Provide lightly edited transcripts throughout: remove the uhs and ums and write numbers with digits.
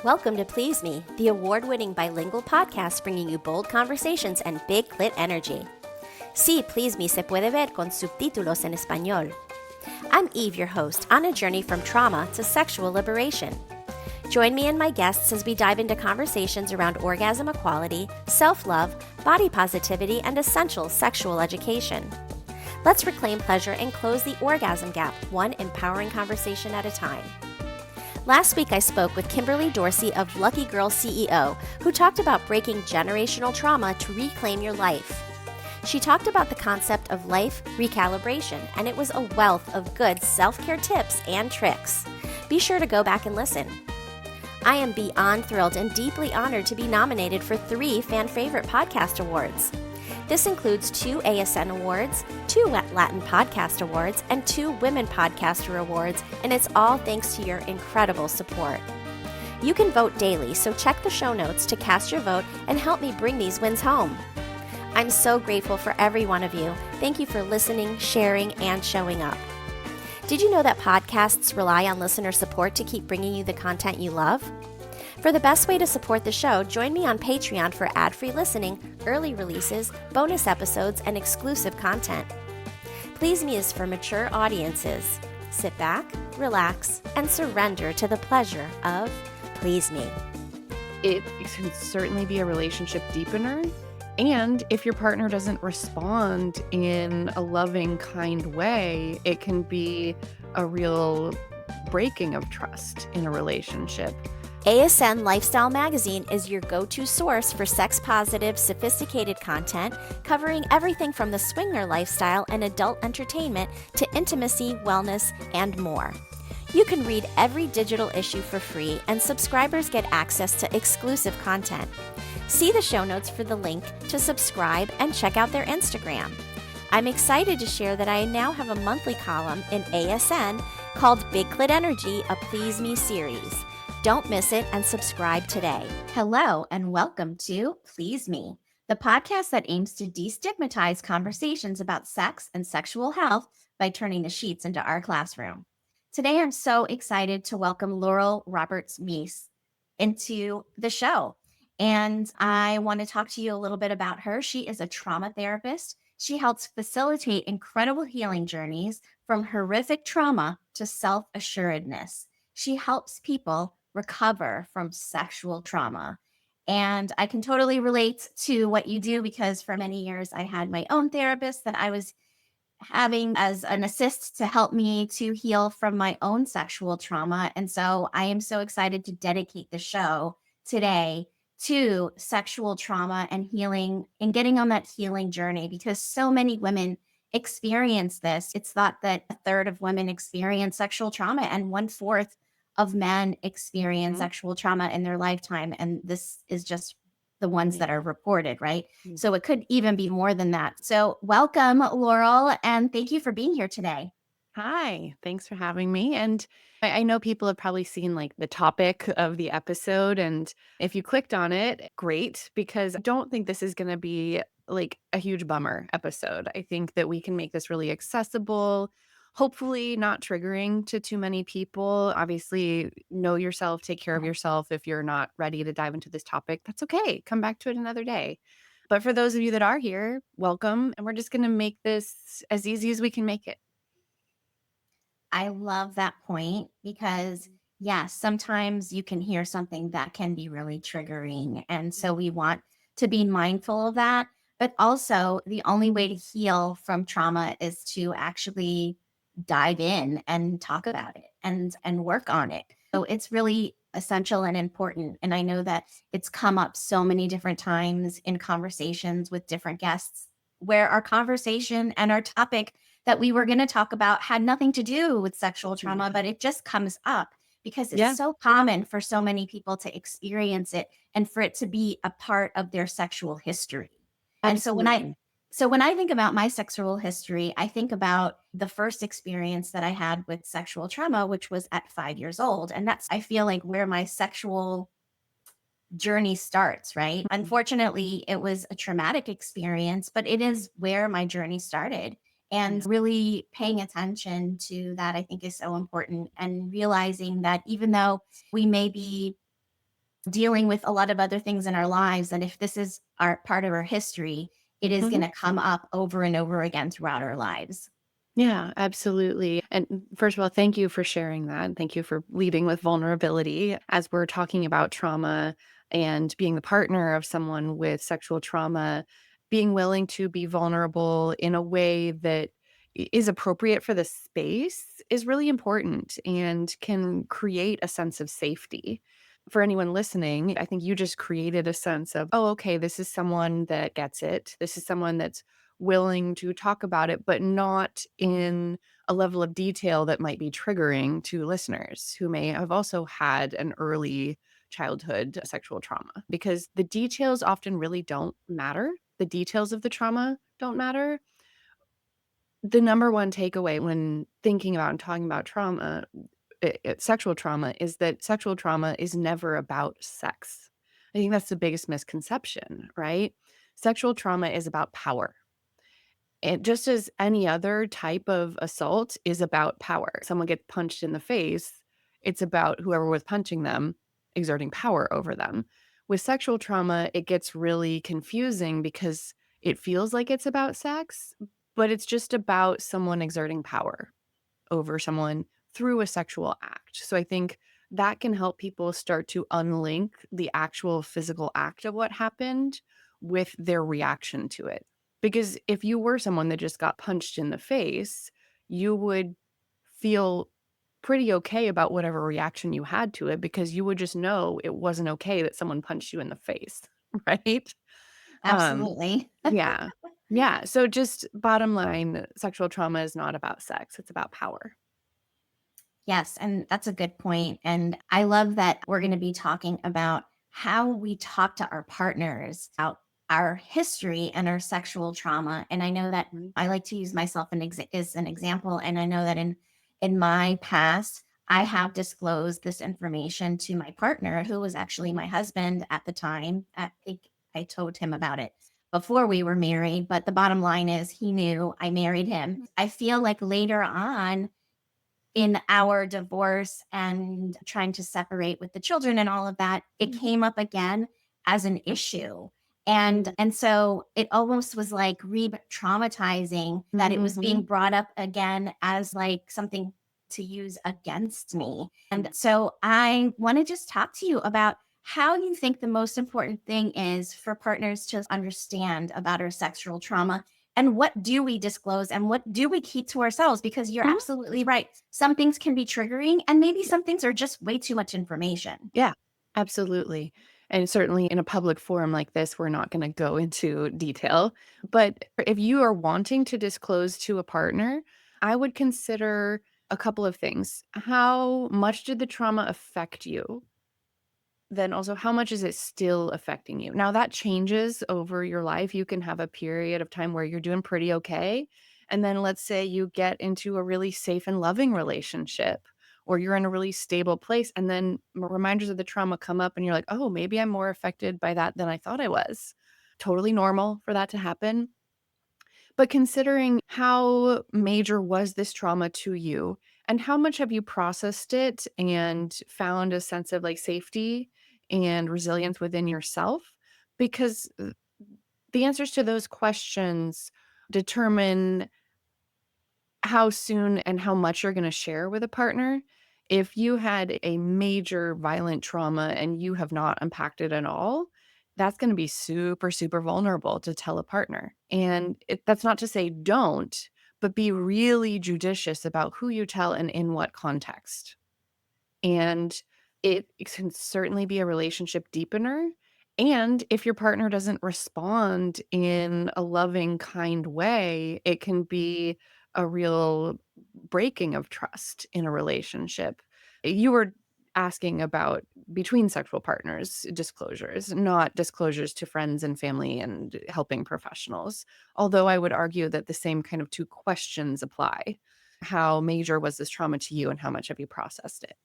Welcome to Please Me, the award-winning bilingual podcast bringing you bold conversations and big clit energy. Sí, Please Me se puede ver con subtítulos en español. I'm Eve, your host, on a journey from trauma to sexual liberation. Join me and my guests as we dive into conversations around orgasm equality, self-love, body positivity, and essential sexual education. Let's reclaim pleasure and close the orgasm gap, one empowering conversation at a time. Last week, I spoke with Kimberly Dorsey of Lucky Girl CEO, who talked about breaking generational trauma to reclaim your life. She talked about the concept of life recalibration, and it was a wealth of good self-care tips and tricks. Be sure to go back and listen. I am beyond thrilled and deeply honored to be nominated for 3 Fan Favorite Podcast Awards. This includes 2 ASN Awards, 2 Latin Podcast Awards, and 2 Women Podcaster Awards, and it's all thanks to your incredible support. You can vote daily, so check the show notes to cast your vote and help me bring these wins home. I'm so grateful for every one of you. Thank you for listening, sharing, and showing up. Did you know that podcasts rely on listener support to keep bringing you the content you love? For the best way to support the show, join me on Patreon for ad-free listening, early releases, bonus episodes, and exclusive content. Please Me is for mature audiences. Sit back, relax, and surrender to the pleasure of Please Me. It can certainly be a relationship deepener. And if your partner doesn't respond in a loving, kind way, it can be a real breaking of trust in a relationship. ASN Lifestyle Magazine is your go-to source for sex-positive, sophisticated content covering everything from the swinger lifestyle and adult entertainment to intimacy, wellness, and more. You can read every digital issue for free, and subscribers get access to exclusive content. See the show notes for the link to subscribe and check out their Instagram. I'm excited to share that I now have a monthly column in ASN called Big Clit Energy, a Please Me series. Don't miss it and subscribe today. Hello and welcome to Please Me, the podcast that aims to destigmatize conversations about sex and sexual health by turning the sheets into our classroom. Today, I'm so excited to welcome Laurel Roberts Meese into the show. And I want to talk to you a little bit about her. She is a trauma therapist. She helps facilitate incredible healing journeys from horrific trauma to self-assuredness. She helps people recover from sexual trauma. And I can totally relate to what you do because for many years I had my own therapist that I was having as an assist to help me to heal from my own sexual trauma. And so I am so excited to dedicate the show today to sexual trauma and healing and getting on that healing journey because so many women experience this. It's thought that 1/3 of women experience sexual trauma and 1/4 of men experience sexual trauma in their lifetime. And this is just the ones that are reported, right? So it could even be more than that. So welcome, Laurel, and thank you for being here today. Hi, thanks for having me. And I know people have probably seen like the topic of the episode. And if you clicked on it, great, because I don't think this is going to be like a huge bummer episode. I think that we can make this really accessible, hopefully not triggering to too many people. Obviously, know yourself, take care of yourself. If you're not ready to dive into this topic, that's okay. Come back to it another day. But for those of you that are here, welcome. And we're just going to make this as easy as we can make it. I love that point because, yes, sometimes you can hear something that can be really triggering. And so we want to be mindful of that. But also, the only way to heal from trauma is to actually dive in and talk about it and work on it. So it's really essential and important. And I know that it's come up so many different times in conversations with different guests where our conversation and our topic that we were going to talk about had nothing to do with sexual trauma, but it just comes up because it's so common for so many people to experience it and for it to be a part of their sexual history. Absolutely. And so when I think about my sexual history, I think about the first experience that I had with sexual trauma, which was at 5 years old. And that's, I feel like, where my sexual journey starts, right? Unfortunately, it was a traumatic experience, but it is where my journey started. And really paying attention to that, I think, is so important. And realizing that even though we may be dealing with a lot of other things in our lives. And if this is our part of our history, it is going Mhm. to come up over and over again throughout our lives. Yeah, absolutely. And first of all, thank you for sharing that. Thank you for leading with vulnerability as we're talking about trauma and being the partner of someone with sexual trauma, being willing to be vulnerable in a way that is appropriate for the space is really important and can create a sense of safety. For anyone listening, I think you just created a sense of, oh, okay, this is someone that gets it. This is someone that's willing to talk about it, but not in a level of detail that might be triggering to listeners who may have also had an early childhood sexual trauma, because the details often really don't matter. The details of the trauma don't matter. The number one takeaway when thinking about and talking about trauma, sexual trauma, is that sexual trauma is never about sex. I think that's the biggest misconception, right? Sexual trauma is about power. And just as any other type of assault is about power. Someone gets punched in the face, it's about whoever was punching them exerting power over them. With sexual trauma, it gets really confusing because it feels like it's about sex, but it's just about someone exerting power over someone through a sexual act. So I think that can help people start to unlink the actual physical act of what happened with their reaction to it. Because if you were someone that just got punched in the face, you would feel pretty okay about whatever reaction you had to it because you would just know it wasn't okay that someone punched you in the face, right? Um, Absolutely. yeah. Yeah. So just bottom line, sexual trauma is not about sex, it's about power. Yes, and that's a good point. And I love that we're going to be talking about how we talk to our partners about our history and our sexual trauma. And I know that Mhm. I like to use myself as an example. And I know that in my past, I have disclosed this information to my partner, who was actually my husband at the time. I think I told him about it before we were married. But the bottom line is, he knew I married him. I feel like later on, in our divorce and trying to separate with the children and all of that, it came up again as an issue. And so it almost was like re-traumatizing that it was being Mhm. brought up again as like something to use against me. And so I want to just talk to you about how you think the most important thing is for partners to understand about our sexual trauma, and what do we disclose and what do we keep to ourselves? Because you're Mhm. absolutely right. Some things can be triggering, and maybe some things are just way too much information. Yeah, absolutely. And certainly in a public forum like this, we're not gonna go into detail. But if you are wanting to disclose to a partner, I would consider a couple of things. How much did the trauma affect you? Then also, how much is it still affecting you? Now that changes over your life. You can have a period of time where you're doing pretty okay. And then let's say you get into a really safe and loving relationship, or you're in a really stable place. And then reminders of the trauma come up and you're like, oh, maybe I'm more affected by that than I thought I was. Totally normal for that to happen. But considering how major was this trauma to you, and how much have you processed it and found a sense of like safety and resilience within yourself? Because the answers to those questions determine how soon and how much you're gonna share with a partner. If you had a major violent trauma and you have not unpacked it at all, that's gonna be super, super vulnerable to tell a partner. And that's not to say don't, but be really judicious about who you tell and in what context. And it can certainly be a relationship deepener. And if your partner doesn't respond in a loving, kind way, it can be a real breaking of trust in a relationship. You were asking about between sexual partners disclosures, not disclosures to friends and family and helping professionals. Although I would argue that the same kind of two questions apply. How major was this trauma to you and how much have you processed it?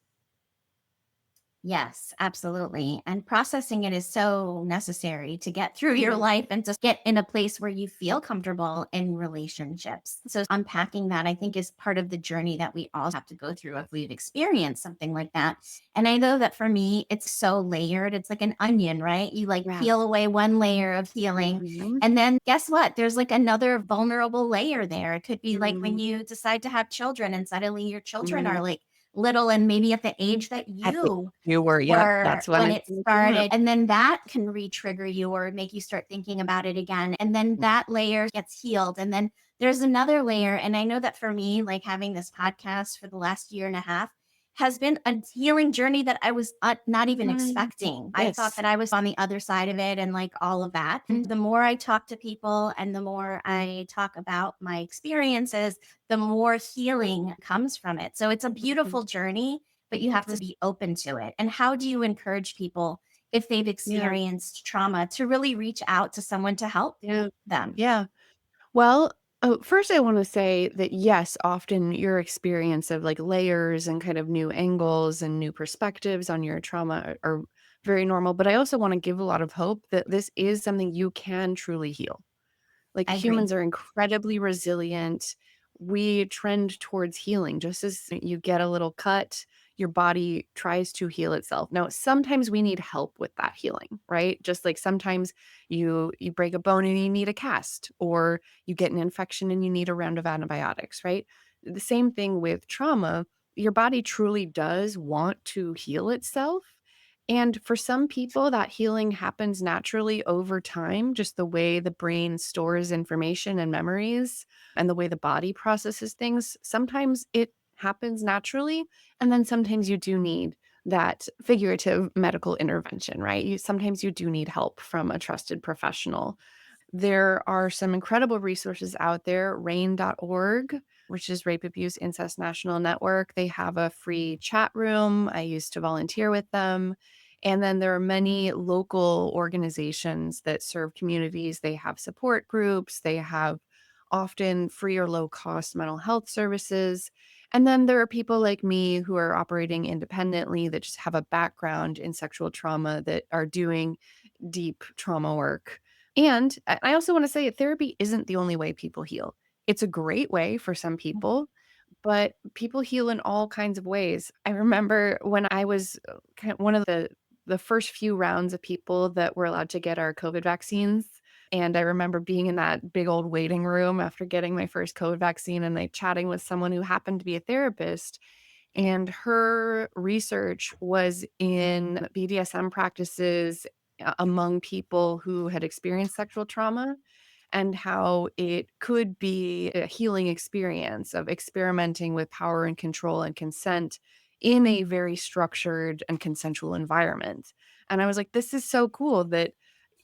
Yes, absolutely. And processing it is so necessary to get through your life and to get in a place where you feel comfortable in relationships. So, unpacking that, I think, is part of the journey that we all have to go through if we've experienced something like that. And I know that for me, it's so layered. It's like an onion, right? You like peel Yes. away one layer of healing. Mhm. And then guess what? There's like another vulnerable layer there. It could be like when Mhm. you decide to have children and suddenly your children Mhm. are like little and maybe at the age that At the you you were, yep, were that's when when it's it gonna come up. started. And then that can re-trigger you or make you start thinking about it again. And then that layer gets healed. And then there's another layer. And I know that for me, like having this podcast for the last year and a half has been a healing journey that I was not even Mhm. expecting. I thought Yes. that I was on the other side of it and like all of that. And the more I talk to people and the more I talk about my experiences, the more healing comes from it. So it's a Mhm. beautiful journey, but you have to be open to it. And how do you encourage people if they've Yeah, experienced trauma to really reach out to someone to help yeah, them? yeah. Well, first I wanna say that, yes, often your experience of, like, layers and kind of new angles and new perspectives on your trauma are very normal, but I also wanna give a lot of hope that this is something you can truly heal. Like, I agree. humans are incredibly resilient. We trend towards healing. Just as you get a little cut, your body tries to heal itself. Now, sometimes we need help with that healing, right? Just like sometimes you break a bone and you need a cast, or you get an infection and you need a round of antibiotics, right? The same thing with trauma. Your body truly does want to heal itself. And for some people, that healing happens naturally over time, just the way the brain stores information and memories and the way the body processes things. Sometimes it happens naturally. And then sometimes you do need that figurative medical intervention, right? Sometimes you do need help from a trusted professional. There are some incredible resources out there, RAINN.org, which is Rape, Abuse, Incest National Network. They have a free chat room. I used to volunteer with them. And then there are many local organizations that serve communities. They have support groups, they have often free or low cost mental health services. And then there are people like me who are operating independently that just have a background in sexual trauma that are doing deep trauma work. And I also want to say therapy isn't the only way people heal. It's a great way for some people, but people heal in all kinds of ways. I remember when I was one of the first few rounds of people that were allowed to get our COVID vaccines. And I remember being in that big old waiting room after getting my first COVID vaccine and like chatting with someone who happened to be a therapist. And her research was in BDSM practices among people who had experienced sexual trauma and how it could be a healing experience of experimenting with power and control and consent in a very structured and consensual environment. And I was like, this is so cool that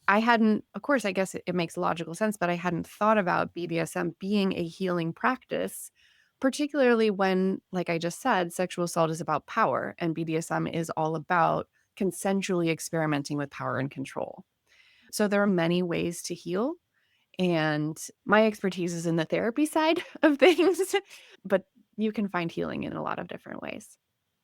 I hadn't, of course, I guess it makes logical sense, but I hadn't thought about BDSM being a healing practice, particularly when, like I just said, sexual assault is about power and BDSM is all about consensually experimenting with power and control. So there are many ways to heal. And my expertise is in the therapy side of things, but you can find healing in a lot of different ways.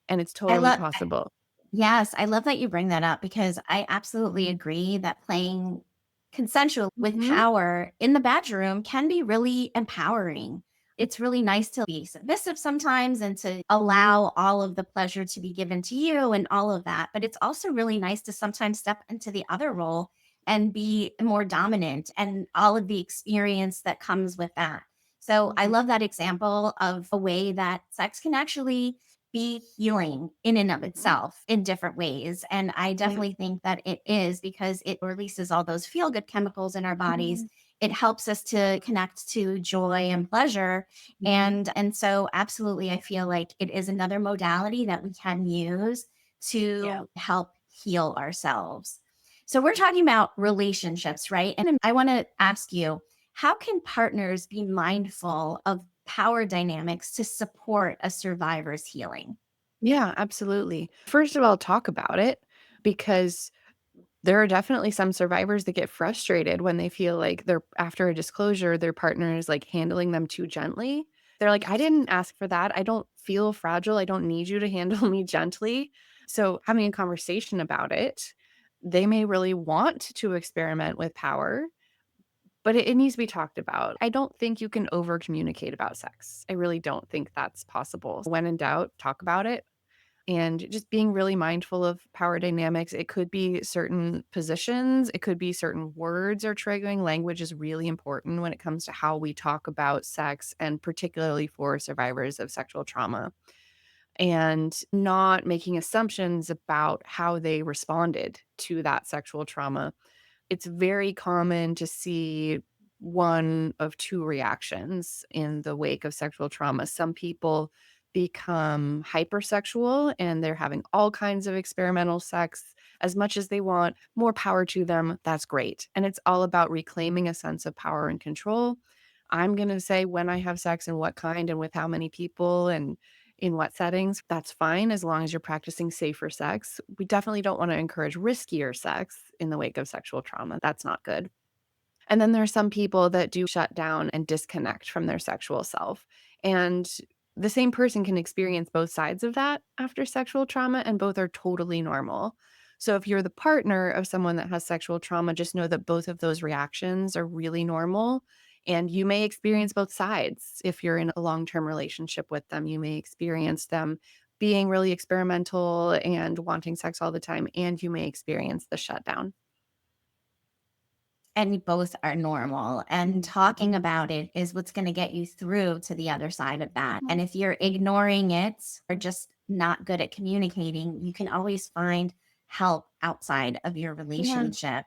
And it's I totally love possible. Yes, I love that you bring that up because I absolutely agree that playing consensual with Mhm. power in the bedroom can be really empowering. It's really nice to be submissive sometimes and to allow all of the pleasure to be given to you and all of that. But it's also really nice to sometimes step into the other role and be more dominant and all of the experience that comes with that. So I Mhm. love that example of a way that sex can actually be healing in and of Mhm. itself in different ways. And I Yeah. definitely think that it is because it releases all those feel good chemicals in our bodies. Mhm. It helps us to connect to joy and pleasure. Mhm. And so absolutely I feel like it is another modality that we can use Yeah. to help heal ourselves. So we're talking about relationships, right? And I want to ask you, how can partners be mindful of power dynamics to support a survivor's healing? Yeah, absolutely. First of all, talk about it because there are definitely some survivors that get frustrated when they feel like they're after a disclosure, their partner is like handling them too gently. They're like, I didn't ask for that. I don't feel fragile. I don't need you to handle me gently. So having a conversation about it, they may really want to experiment with power, but it needs to be talked about. I don't think you can over communicate about sex. I really don't think that's possible. When in doubt, talk about it. And just being really mindful of power dynamics. It could be certain positions, it could be certain words are triggering. Language is really important when it comes to how we talk about sex, and particularly for survivors of sexual trauma, and not making assumptions about how they responded to that sexual trauma. It's very common to see one of two reactions in the wake of sexual trauma. Some people become hypersexual and they're having all kinds of experimental sex as much as they want. More power to them. That's great. And it's all about reclaiming a sense of power and control. I'm going to say when I have sex and what kind and with how many people and in what settings, that's fine as long as you're practicing safer sex. We definitely don't want to encourage riskier sex in the wake of sexual trauma. That's not good. And then there are some people that do shut down and disconnect from their sexual self. And the same person can experience both sides of that after sexual trauma, and both are totally normal. So if you're the partner of someone that has sexual trauma, just know that both of those reactions are really normal. And you may experience both sides. If you're in a long term relationship with them, you may experience them being really experimental and wanting sex all the time, and you may experience the shutdown. And both are normal. And talking about it is what's going to get you through to the other side of that. And if you're ignoring it or just not good at communicating, you can always find help outside of your relationship.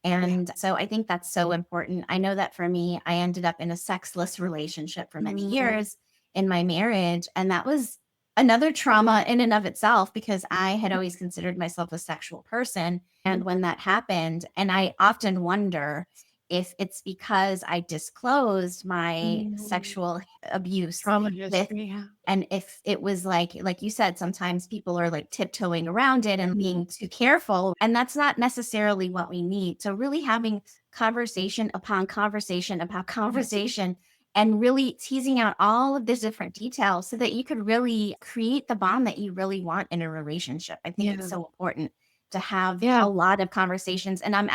And so I think that's so important. I know that for me, I ended up in a sexless relationship for many years in my marriage. And that was another trauma in and of itself because I had always considered myself a sexual person. And when that happened, and I often wonder if it's because I disclosed my sexual abuse Trauma with, history. Yeah. and if it was like you said, sometimes people are like tiptoeing around it and being too careful. And that's not necessarily what we need. So, really having conversation upon conversation about conversation and really teasing out all of these different details so that you could really create the bond that you really want in a relationship. I think it's Yeah. so important to have Yeah. a lot of conversations. And I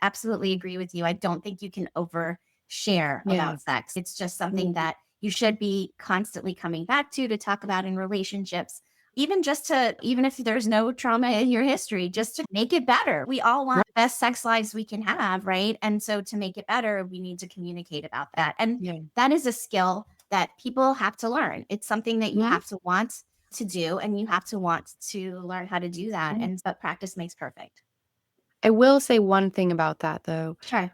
absolutely agree with you. I don't think you can overshare Yeah. about sex. It's just something that you should be constantly coming back to talk about in relationships. Even if there's no trauma in your history, just to make it better. We all want Right. the best sex lives we can have, right? And so to make it better, we need to communicate about that. And Yeah. that is a skill that people have to learn. It's something that you Mhm. have to want to do, and you have to want to learn how to do that. Mhm. And but practice makes perfect. I will say one thing about that though. Sure.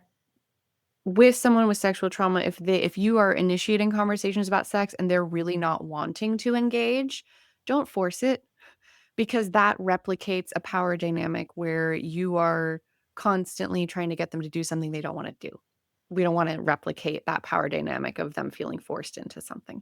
With someone with sexual trauma, if you are initiating conversations about sex and they're really not wanting to engage, don't force it, because that replicates a power dynamic where you are constantly trying to get them to do something they don't wanna do. We don't wanna replicate that power dynamic of them feeling forced into something.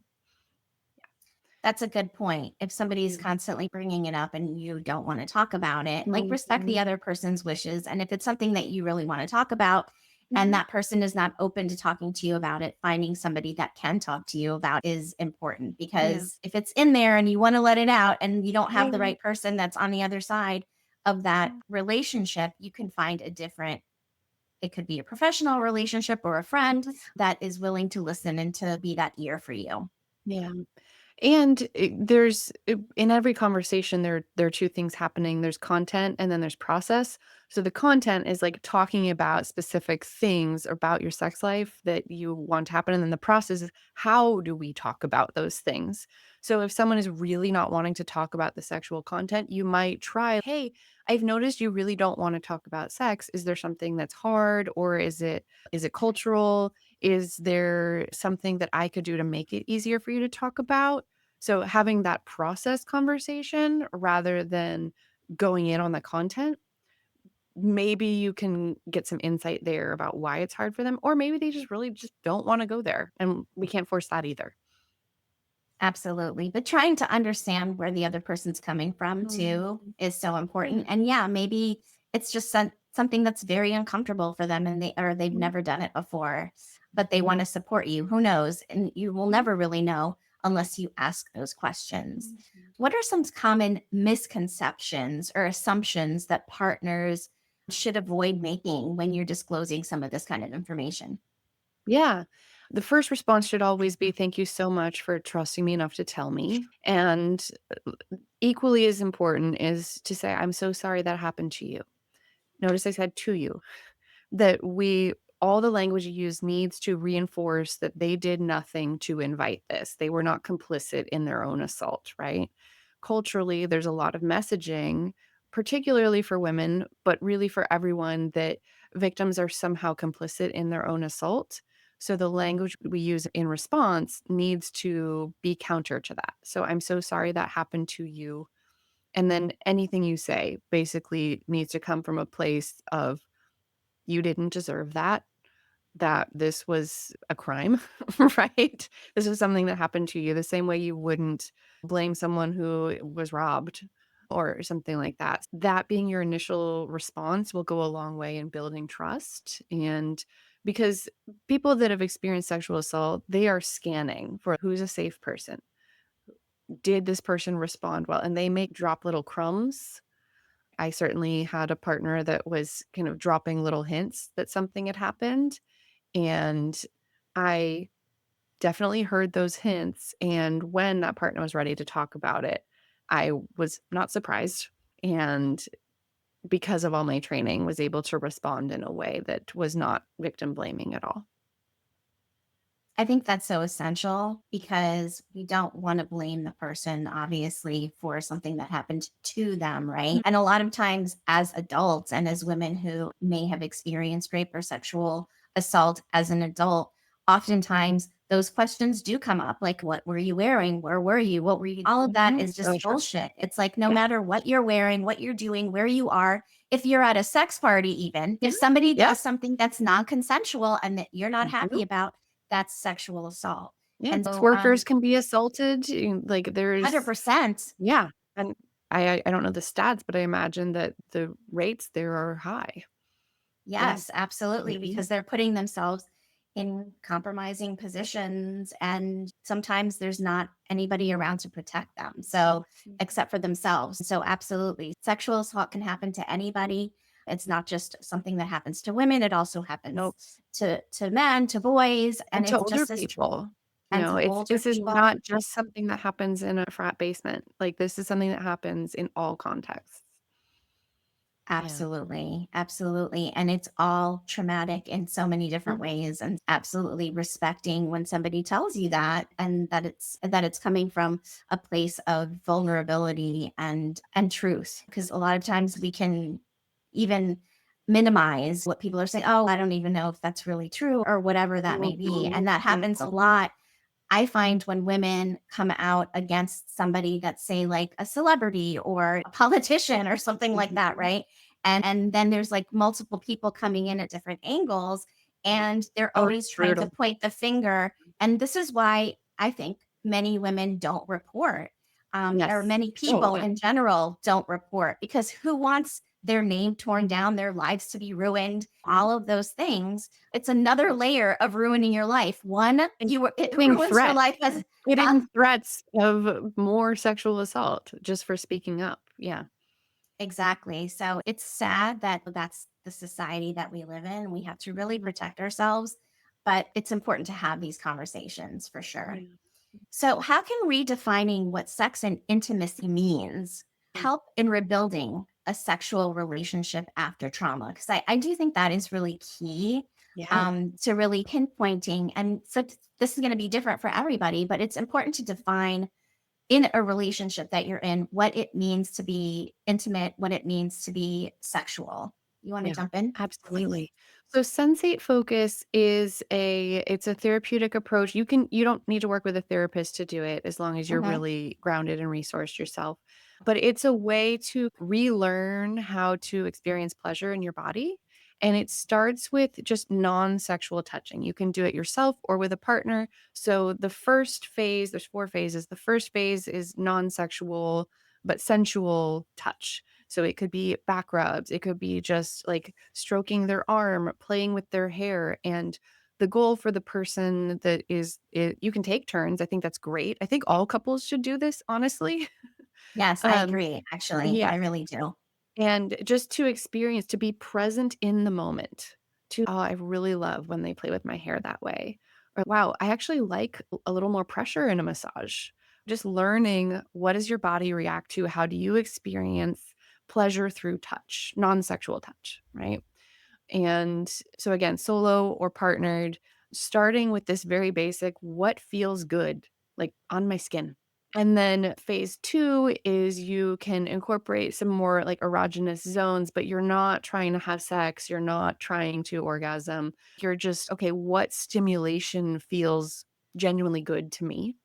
That's a good point. If somebody's Yeah. constantly bringing it up and you don't want to talk about it, like respect the other person's wishes. And if it's something that you really want to talk about and that person is not open to talking to you about it, finding somebody that can talk to you about is important Yeah. because if it's in there and you want to let it out and you don't have the right person that's on the other side of that relationship, you can find a different, it could be a professional relationship or a friend that is willing to listen and to be that ear for you. Yeah. And in every conversation, there are two things happening. There's content and then there's process. So the content is like talking about specific things about your sex life that you want to happen. And then the process is how do we talk about those things? So if someone is really not wanting to talk about the sexual content, you might try, hey, I've noticed you really don't want to talk about sex. Is there something that's hard, or is it cultural? Is there something that I could do to make it easier for you to talk about? So having that process conversation rather than going in on the content, maybe you can get some insight there about why it's hard for them, or maybe they just really just don't want to go there. And we can't force that either. Absolutely. But trying to understand where the other person's coming from too Mhm. is so Yeah. important. And yeah, maybe it's just something that's very uncomfortable for them and they've Mhm. never done it before, but they want to support you. Who knows? And you will never really know unless you ask those questions. Mhm. What are some common misconceptions or assumptions that partners should avoid making when you're disclosing some of this kind of information? Yeah. The first response should always be, "Thank you so much for trusting me enough to tell me." And equally as important is to say, "I'm so sorry that happened to you." Notice I said to you. That we all the language you use needs to reinforce that they did nothing to invite this. They were not complicit in their own assault, right? Culturally, there's a lot of messaging, particularly for women, but really for everyone, that victims are somehow complicit in their own assault. So the language we use in response needs to be counter to that. So I'm so sorry that happened to you. And then anything you say basically needs to come from a place of you didn't deserve that, that this was a crime, right? This was something that happened to you the same way you wouldn't blame someone who was robbed or something like that. That being your initial response will go a long way in building trust. And because people that have experienced sexual assault, they are scanning for who's a safe person. Did this person respond well? And they may drop little crumbs. I certainly had a partner that was kind of dropping little hints that something had happened, and I definitely heard those hints, and when that partner was ready to talk about it, I was not surprised, and because of all my training, was able to respond in a way that was not victim blaming at all. I think that's so essential because we don't want to blame the person, obviously, for something that happened to them, right? Mm. And a lot of times, as adults and as women who may have experienced rape or sexual assault as an adult, oftentimes those questions do come up like, what were you wearing? Where were you? What were you? All of that Mhm. is Oh, just sure. bullshit. It's like, no Yeah. matter what you're wearing, what you're doing, where you are, if you're at a sex party, even if Mhm. somebody Yeah. does something that's non consensual and that you're not Mhm. happy about, that's sexual assault. Yeah, And sex so, workers can be assaulted, like, there's 100%. yeah, and I don't know the stats, but I imagine that the rates there are high. Yeah. Yes, absolutely, Mhm. because they're putting themselves in compromising positions, and sometimes there's not anybody around to protect them. So, Mhm. except for themselves. So, absolutely, sexual assault can happen to anybody. It's not just something that happens to women, it also happens Nope. to men, to boys, and And to it's older just as true. people, And to it's older this is people. not just something that happens in a frat basement, like, this is something that happens in all contexts. Yeah. Absolutely, absolutely, and it's all traumatic in so many different Mhm. ways, and absolutely respecting when somebody tells you that, and that it's coming from a place of vulnerability and truth, because a lot of times we can even minimize what people are saying. Oh, I don't even know if that's really true, or whatever that may be, Mhm. and that happens a Mhm. lot. I find when women come out against somebody that's, say, like a celebrity or a politician or something like that, Mhm. right? And then there's like multiple people coming in at different angles, and they're Oh, it's always trying to brutal. point the finger. And this is why I think many women don't report, or Yes. many Oh, people yeah. in general don't report, because who wants their name torn down, their lives to be ruined, all of those things? It's another layer of ruining your life. One, And it getting ruins your threats life as getting threats of more sexual assault just for speaking up. Yeah. exactly. So it's sad that that's the society that we live in. We have to really protect ourselves, but it's important to have these conversations for sure. Yeah. So, how can redefining what sex and intimacy means Mm. help in rebuilding a sexual relationship after trauma? Because I do think that is really key, Yeah. to really pinpointing. And so, this is going to be different for everybody, but it's important to define in a relationship that you're in what it means to be intimate, what it means to be sexual. You want to Yeah, jump in? absolutely. So sensate focus is it's a therapeutic approach. You don't need to work with a therapist to do it as long as you're Hmm. really grounded and resourced yourself. But it's a way to relearn how to experience pleasure in your body. And it starts with just non-sexual touching. You can do it yourself or with a partner. So the first phase, there's four phases. The first phase is non-sexual but sensual touch. So it could be back rubs, it could be just like stroking their arm, playing with their hair, and the goal for the person that is it, you can take turns. I think that's great. I think all couples should do this, honestly. Yes, I Um, agree, actually. yeah, I really do. and just to experience, to be present in the moment. To oh, I really love when they play with my hair that way. Or wow, I actually like a little more pressure in a massage. Just learning, what does your body react to? How do you experience pleasure through touch, non-sexual touch, right? And so again, solo or partnered, starting with this very basic, what feels good, like on my skin. And then phase two is you can incorporate some more like erogenous zones, but you're not trying to have sex. You're not trying to orgasm. You're just, okay, what stimulation feels genuinely good to me?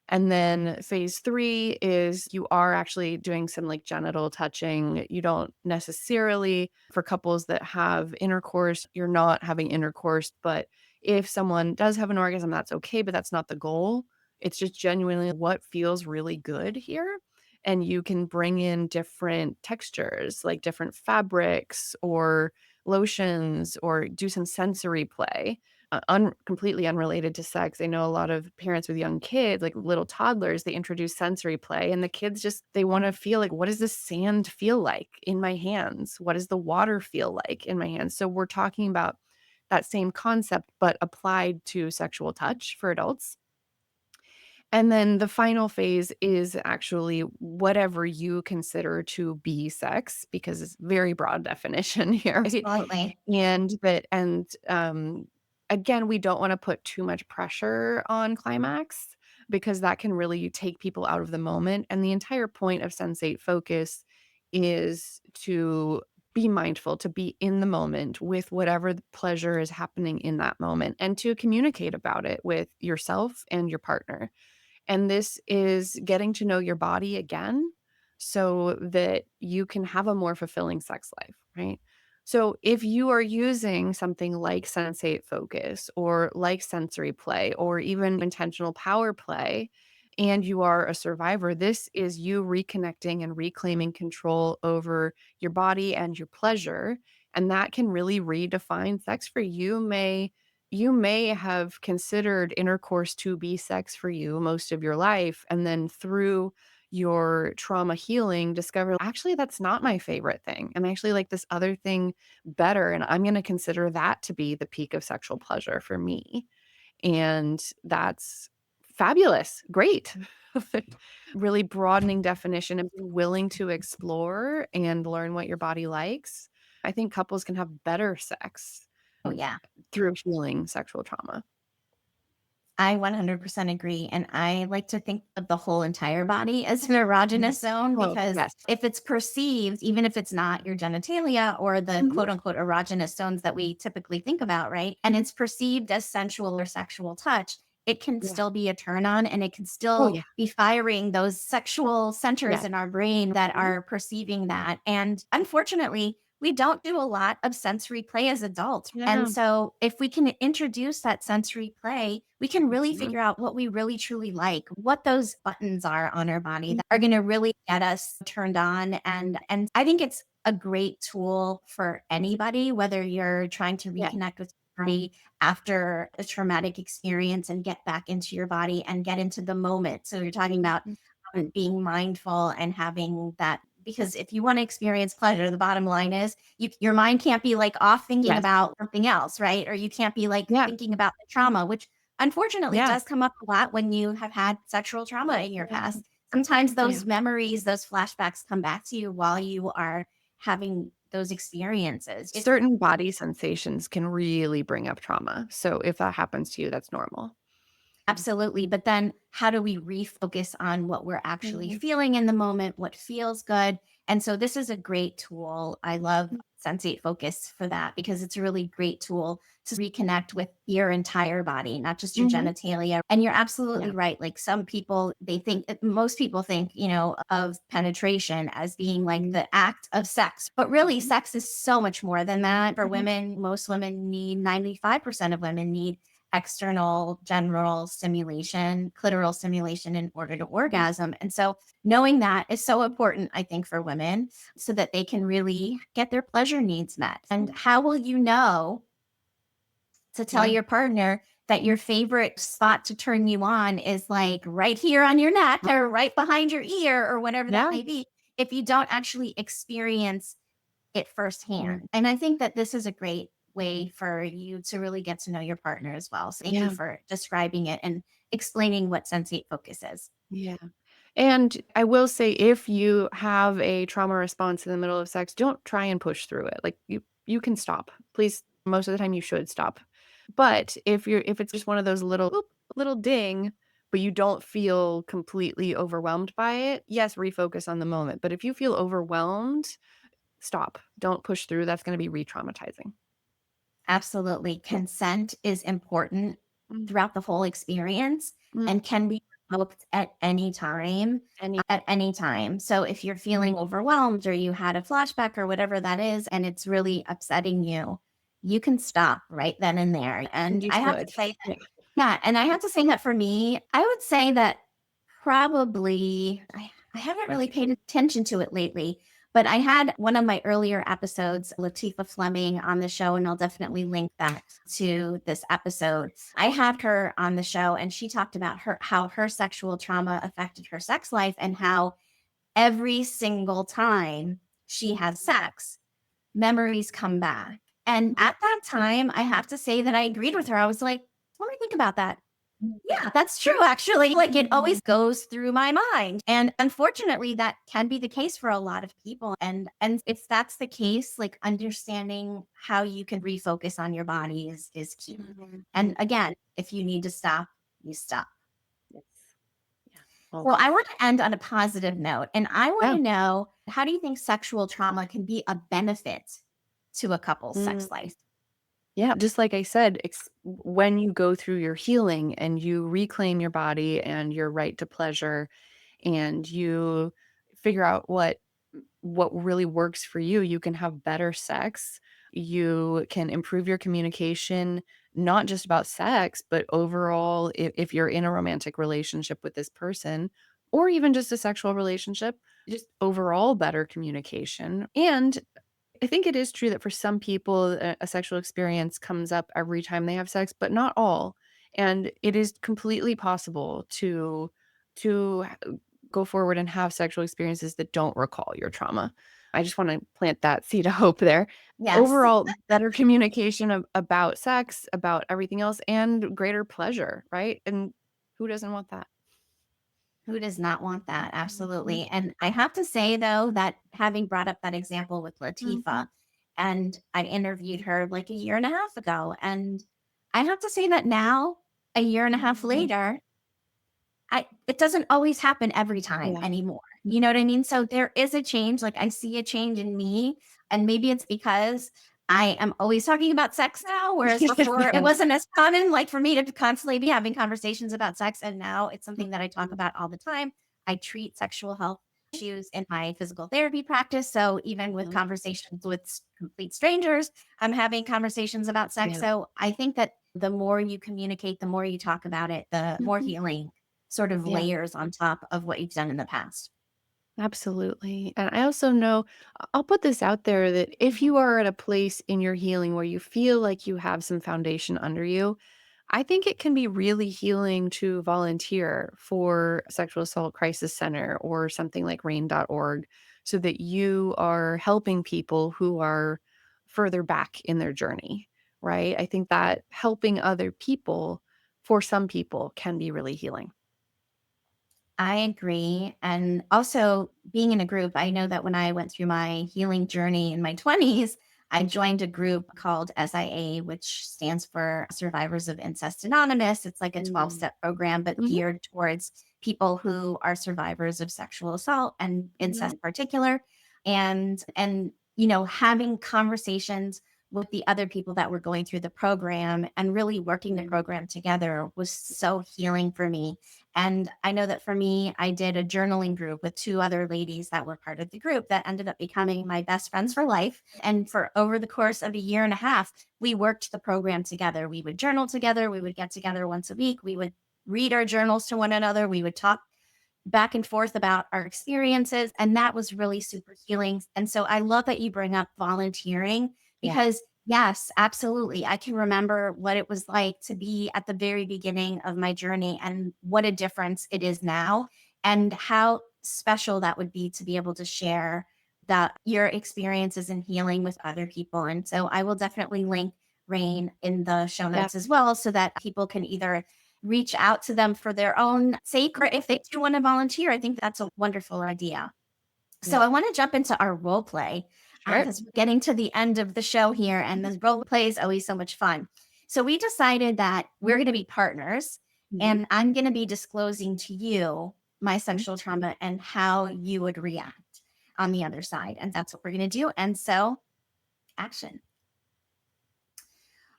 And then phase 3 is you are actually doing some, like, genital touching. You don't necessarily for couples that have intercourse, you're not having intercourse, but if someone does have an orgasm, that's okay, but that's not the goal. It's just genuinely what feels really good here, and you can bring in different textures, like different fabrics or lotions, or do some sensory play completely unrelated to sex. I know a lot of parents with young kids, like little toddlers, they introduce sensory play and the kids just they want to feel like, what does the sand feel like in my hands? What does the water feel like in my hands? So we're talking about that same concept but applied to sexual touch for adults. And then the final phase is actually whatever you consider to be sex, because it's very broad definition here, right? Absolutely. And again, we don't wanna put too much pressure on climax because that can really take people out of the moment, and the entire point of sensate focus is to be mindful, to be in the moment with whatever the pleasure is happening in that moment, and to communicate about it with yourself and your partner. And this is getting to know your body again so that you can have a more fulfilling sex life, right? So if you are using something like sensate focus or like sensory play or even intentional power play, and you are a survivor, this is you reconnecting and reclaiming control over your body and your pleasure. And that can really redefine sex for you. You may have considered intercourse to be sex for you most of your life, and then through your trauma healing, discover, actually, that's not my favorite thing. And I actually like this other thing better. And I'm going to consider that to be the peak of sexual pleasure for me. And that's fabulous. Great. Really broadening definition and being willing to explore and learn what your body likes. I think couples can have better sex Oh, yeah. through healing sexual trauma. I 100% agree. And I like to think of the whole entire body as an erogenous zone Oh, because yes. if it's perceived, even if it's not your genitalia or the Mhm. quote unquote erogenous zones that we typically think about, right? And it's perceived as sensual or sexual touch, it can Yeah. still be a turn on and it can Oh, still yeah. be firing those sexual centers Yes. in our brain that Mhm. are perceiving that. And unfortunately, we don't do a lot of sensory play as adults. And Yeah. so, if we can introduce that sensory play, we can really Mhm. figure out what we really truly like, what those buttons are on our body that are going to really get us turned on. And I think it's a great tool for anybody, whether you're trying to Yes. reconnect with your body after a traumatic experience and get back into your body and get into the moment. So, you're talking about Mhm. being mindful and having that because if you want to experience pleasure, the bottom line is your mind can't be like off thinking Yes. about something else, right? Or you can't be like Yeah. thinking about the trauma, which unfortunately Yeah. does come up a lot when you have had sexual trauma in your past. Sometimes Yeah. those memories, those flashbacks come back to you while you are having those experiences. It's Certain body sensations can really bring up trauma. So if that happens to you, that's normal. absolutely. But then how do we refocus on what we're actually Mhm. feeling in the moment, what feels good? And so this is a great tool. I love Sensate Focus for that because it's a really great tool to reconnect with your entire body, not just your Mhm. genitalia. And you're Yeah. absolutely right. Like some people, they think, most people think, of penetration as being like the act of sex. But really, sex is so much more than that. For Mhm. women, most women need, 95% of women need external general stimulation, clitoral stimulation in order to orgasm. And so knowing that is so important, I think, for women so that they can really get their pleasure needs met. And how will you know to tell Yeah. your partner that your favorite spot to turn you on is like right here on your neck or right behind your ear or whatever that Yeah. may be, if you don't actually experience it Mm. firsthand. And I think that this is a great way for you to really get to know your partner as well. So thank you Yeah. for describing it and explaining what sensate focus is. Yeah. And I will say if you have a trauma response in the middle of sex, don't try and push through it. Like you can stop. Please, most of the time you should stop. But if it's just one of those little boop, little ding, but you don't feel completely overwhelmed by it, yes, refocus on the moment. But if you feel overwhelmed, stop. Don't push through. That's going to be re-traumatizing. Absolutely. Consent is important Mm, throughout the whole experience mm, and can be revoked at any time. any At any time. So if you're feeling overwhelmed or you had a flashback or whatever that is, and it's really upsetting you, you can stop right then and there. And you I have to should. say that, Yeah. yeah, and I have to say that for me, I would say that probably I haven't really paid attention to it lately, but I had one of my earlier episodes, Latifah Fleming, on the show, and I'll definitely link that to this episode. I had her on the show, and she talked about how her sexual trauma affected her sex life and how every single time she has sex, memories come back. And at that time, I have to say that I agreed with her. I was like, let me think about that. Yeah, that's true, actually. Like it always goes through my mind. And unfortunately, that can be the case for a lot of people. And if that's the case, like understanding how you can refocus on your body is key. Mhm. And again, if you need to stop, you stop. Yes. Yeah. Well, Well, I want to end on a positive note. And I want yeah. to know, how do you think sexual trauma can be a benefit to a couple's Mm. sex life? Yeah, just like I said, when you go through your healing and you reclaim your body and your right to pleasure and you figure out what really works for you, you can have better sex. You can improve your communication, not just about sex, but overall, if you're in a romantic relationship with this person, or even just a sexual relationship, just overall better communication. And I think it is true that for some people, a sexual experience comes up every time they have sex, but not all. And it is completely possible to go forward and have sexual experiences that don't recall your trauma. I just want to plant that seed of hope there. Yes. Overall, better communication about sex, about everything else, and greater pleasure, right? And who doesn't want that? Who does not want that? Mhm, Absolutely. And I have to say, though, that having brought up that example with mhm. Latifah, and I interviewed her like a year and a half ago. And I have to say that now, a year and a half later, it doesn't always happen every time Yeah. anymore. You know what I mean? So there is a change. Like I see a change in me. And maybe it's because I am always talking about sex now, whereas before it Yes. wasn't as common, like for me to constantly be having conversations about sex. And now it's something that I talk Mhm. about all the time. I treat sexual health issues in my physical therapy practice. So even with Mhm. conversations with complete strangers, I'm having conversations about sex. Yeah. So I think that the more you communicate, the more you talk about it, the more Mhm. healing sort of Yeah. layers on top of what you've done in the past. Absolutely. And I also know I'll put this out there that if you are at a place in your healing where you feel like you have some foundation under you, I think it can be really healing to volunteer for Sexual Assault Crisis Center or something like rain.org so that you are helping people who are further back in their journey, right? I think that helping other people for some people can be really healing. I agree. And also being in a group, I know that when I went through my healing journey in my 20s, I joined a group called SIA, which stands for Survivors of Incest Anonymous. It's like a Mm. 12-step program, but Mhm. geared towards people who are survivors of sexual assault and incest Mhm. in particular. And having conversations with the other people that were going through the program and really working the Mm. program together was so healing for me. And I know that for me, I did a journaling group with two other ladies that were part of the group that ended up becoming my best friends for life. And for over the course of a year and a half, we worked the program together. We would journal together. We would get together once a week. We would read our journals to one another. We would talk back and forth about our experiences. And that was really super healing. And so I love that you bring up volunteering Yeah. because Yes, absolutely. I can remember what it was like to be at the very beginning of my journey and what a difference it is now, and how special that would be to be able to share that your experiences in healing with other people. And so I will definitely link Rain in the show Yeah. notes as well so that people can either reach out to them for their own sake or if they do want to volunteer. I think that's a wonderful idea. So Yeah. I want to jump into our role play Sure. because we're getting to the end of the show here, and the role play is always so much fun. So we decided that we're going to be partners, Mhm. and I'm going to be disclosing to you my sexual trauma and how you would react on the other side, and that's what we're going to do. And so, action.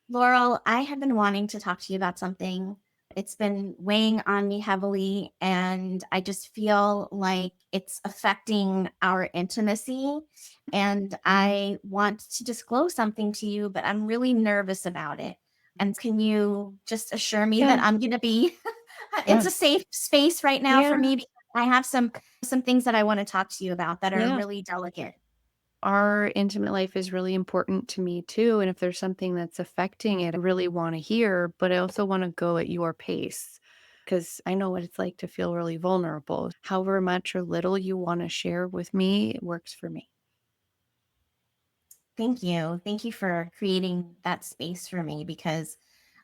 Laurel, I have been wanting to talk to you about something. It's been weighing on me heavily, and I just feel like it's affecting our intimacy. And I want to disclose something to you, but I'm really nervous about it. And can you just assure me Yeah. that I'm going to be, it's Yeah. a safe space right now Yeah. for me? Because I have some things that I want to talk to you about that are Yeah. really delicate. Our intimate life is really important to me too. And if there's something that's affecting it, I really want to hear, but I also want to go at your pace because I know what it's like to feel really vulnerable. However much or little you want to share with me, it works for me. Thank you. Thank you for creating that space for me because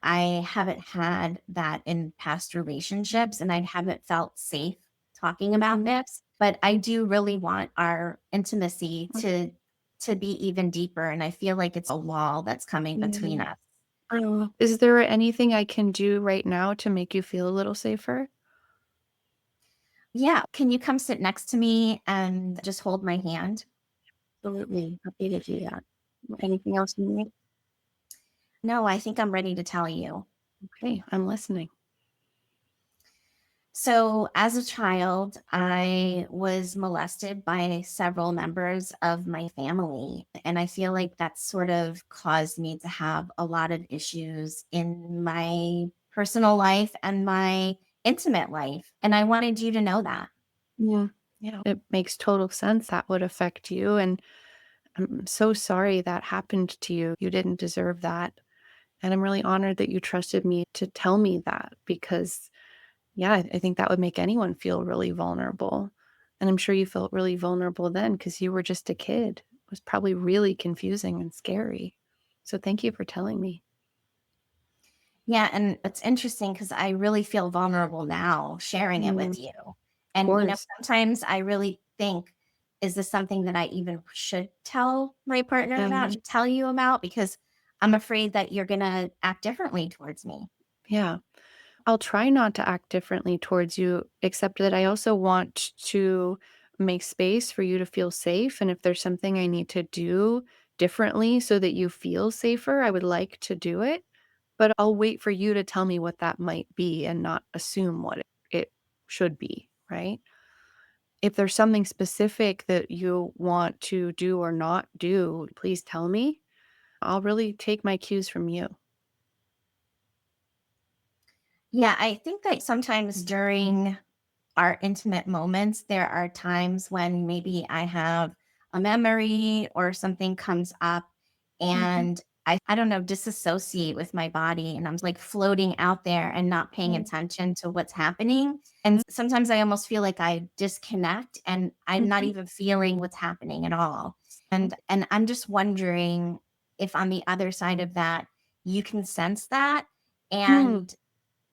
I haven't had that in past relationships and I haven't felt safe talking about this. But I do really want our intimacy to be even deeper. And I feel like it's a wall that's coming between Mhm. us. Is there anything I can do right now to make you feel a little safer? Yeah. Can you come sit next to me and just hold my hand? Absolutely. Happy to do that. Anything else you need? No, I think I'm ready to tell you. Okay, I'm listening. So, as a child, I was molested by several members of my family. And I feel like that sort of caused me to have a lot of issues in my personal life and my intimate life. And I wanted you to know that. Yeah. Yeah. It makes total sense that would affect you. And I'm so sorry that happened to you. You didn't deserve that. And I'm really honored that you trusted me to tell me that because, yeah, I think that would make anyone feel really vulnerable. And I'm sure you felt really vulnerable then because you were just a kid. It was probably really confusing and scary. So thank you for telling me. Yeah. And it's interesting because I really feel vulnerable now sharing it Mm, with you. of And, course. sometimes I really think, is this something that I even should tell my partner about, Um, should tell you about? Because I'm afraid that you're going to act differently towards me. yeah. I'll try not to act differently towards you, except that I also want to make space for you to feel safe. And if there's something I need to do differently so that you feel safer, I would like to do it. But I'll wait for you to tell me what that might be and not assume what it should be, right? If there's something specific that you want to do or not do, please tell me. I'll really take my cues from you. Yeah, I think that sometimes during our intimate moments, there are times when maybe I have a memory or something comes up Mhm. and I don't know, disassociate with my body and I'm like floating out there and not paying attention to what's happening. And sometimes I almost feel like I disconnect and I'm not Mhm. even feeling what's happening at all. And I'm just wondering if on the other side of that, you can sense that. Mhm. And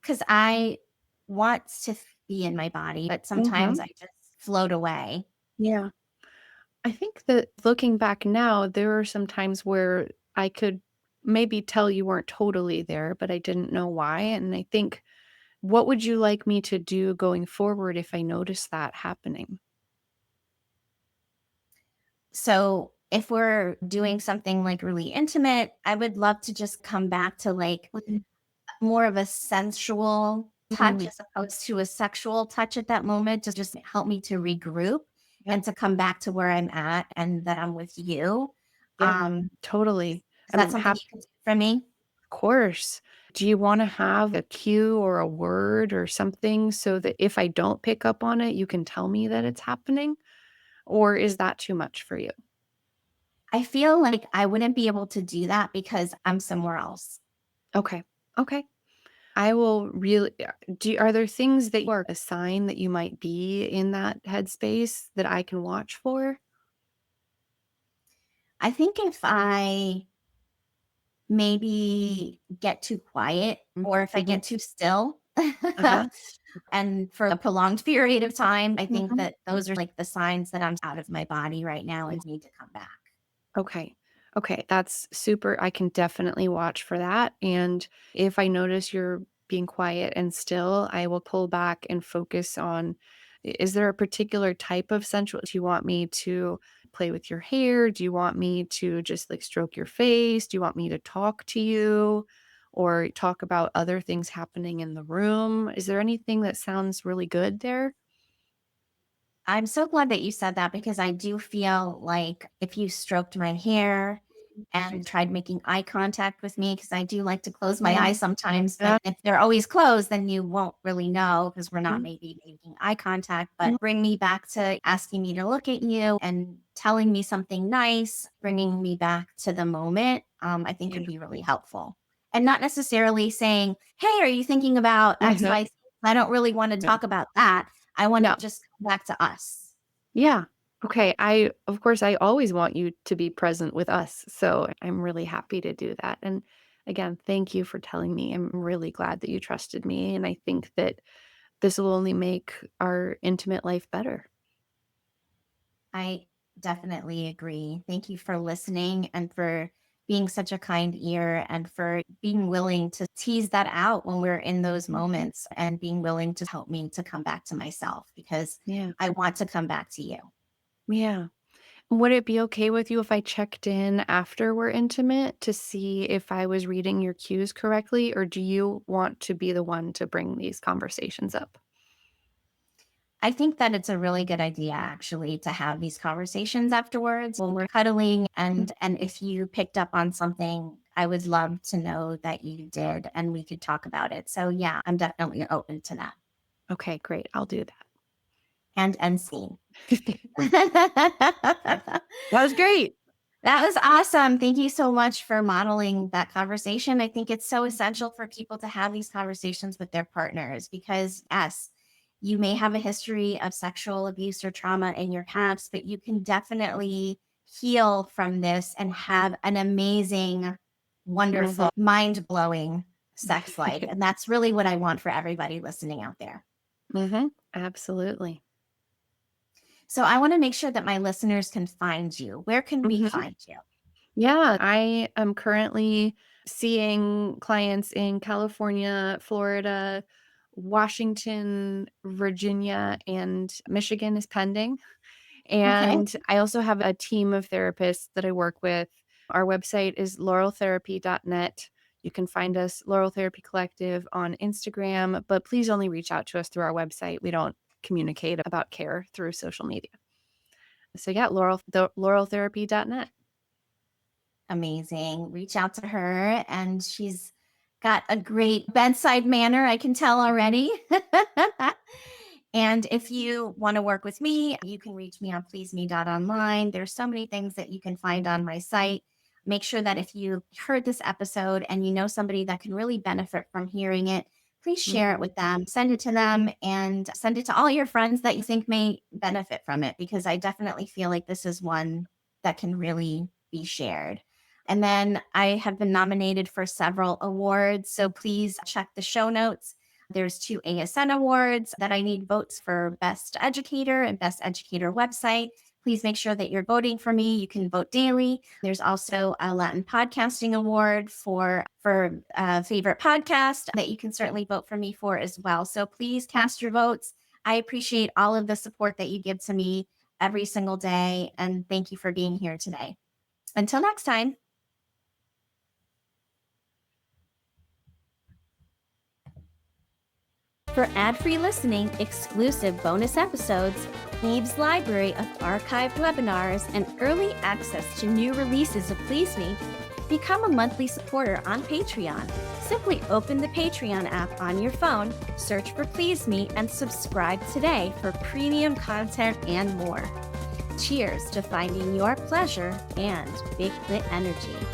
because I want to be in my body, but sometimes Mhm. I just float away. Yeah. I think that looking back now, there are some times where I could maybe tell you weren't totally there, but I didn't know why. And I think, what would you like me to do going forward if I notice that happening? So if we're doing something like really intimate, I would love to just come back to like Mhm. more of a sensual touch Mhm. as opposed to a sexual touch at that moment to just help me to regroup Yeah. and to come back to where I'm at and that I'm with you. Yeah. Is Totally. that I'm something happy, you can do for me? of course. Do you want to have a cue or a word or something so that if I don't pick up on it, you can tell me that it's happening? Or is that too much for you? I feel like I wouldn't be able to do that because I'm somewhere else. Okay. Okay. I will really are there things that are a sign that you might be in that headspace that I can watch for? I think if I maybe get too quiet or if I Mhm. get too still Uh-huh. and for a prolonged period of time, I think Mhm. that those are like the signs that I'm out of my body right now and need to come back. Okay. Okay, that's super. I can definitely watch for that. And if I notice you're being quiet and still, I will pull back and focus on is there a particular type of sensual? Do you want me to play with your hair? Do you want me to just like stroke your face? Do you want me to talk to you or talk about other things happening in the room? Is there anything that sounds really good there? I'm so glad that you said that because I do feel like if you stroked my hair and tried making eye contact with me, because I do like to close my eyes sometimes, but That- if they're always closed, then you won't really know because we're not Mhm. maybe making eye contact, but bring me back to asking me to look at you and telling me something nice, bringing me back to the moment, I think Yeah. would be really helpful. And not necessarily saying, hey, are you thinking about X, Mhm. Y, Z? I don't really want to Yeah. talk about that. I want to No. just come back to us. Yeah. Okay. Of course, I always want you to be present with us. So I'm really happy to do that. And again, thank you for telling me. I'm really glad that you trusted me. And I think that this will only make our intimate life better. I definitely agree. Thank you for listening and for being such a kind ear and for being willing to tease that out when we're in those moments and being willing to help me to come back to myself because Yeah. I want to come back to you. Yeah. Would it be okay with you if I checked in after we're intimate to see if I was reading your cues correctly? Or do you want to be the one to bring these conversations up? I think that it's a really good idea actually to have these conversations afterwards when we're cuddling and if you picked up on something, I would love to know that you did and we could talk about it. So yeah, I'm definitely open to that. Okay, great. I'll do And scene. that. That That was great. was awesome. Thank you so much for modeling that conversation. I think it's so essential for people to have these conversations with their partners because, yes, you may have a history of sexual abuse or trauma in your past, but you can definitely heal from this and have an amazing, Mhm. wonderful, mind blowing sex life. And that's really what I want for everybody listening out there. Mhm. Absolutely. So I want to make sure that my listeners can find you. Where can we Mhm. find you? Yeah, I am currently seeing clients in California, Florida, Washington, Virginia, and Michigan is pending. Okay. And I also have a team of therapists that I work with. Our website is laureltherapy.net. You can find us Laurel Therapy Collective on Instagram, but please only reach out to us through our website. We don't communicate about care through social media. So yeah, laureltherapy.net. Amazing. Reach out to her, and she's got a great bedside manner. I can tell already. And if you want to work with me, you can reach me on pleaseme.online. There's so many things that you can find on my site. Make sure that if you heard this episode and you know somebody that can really benefit from hearing it, please share it Mhm. with them, send it to them, and send it to all your friends that you think may benefit from it, because I definitely feel like this is one that can really be shared. And then I have been nominated for several awards. So please check the show notes. There's 2 ASN awards that I need votes for Best Educator and Best Educator website. Please make sure that you're voting for me. You can vote daily. There's also a Latin Podcasting Award for favorite podcast that you can certainly vote for me for as well. So please cast your votes. I appreciate all of the support that you give to me every single day. And thank you for being here today. Until next time. For ad-free listening, exclusive bonus episodes, Eve's library of archived webinars, and early access to new releases of Please Me, become a monthly supporter on Patreon. Simply open the Patreon app on your phone, search for Please Me, and subscribe today for premium content and more. Cheers to finding your pleasure and big clit energy.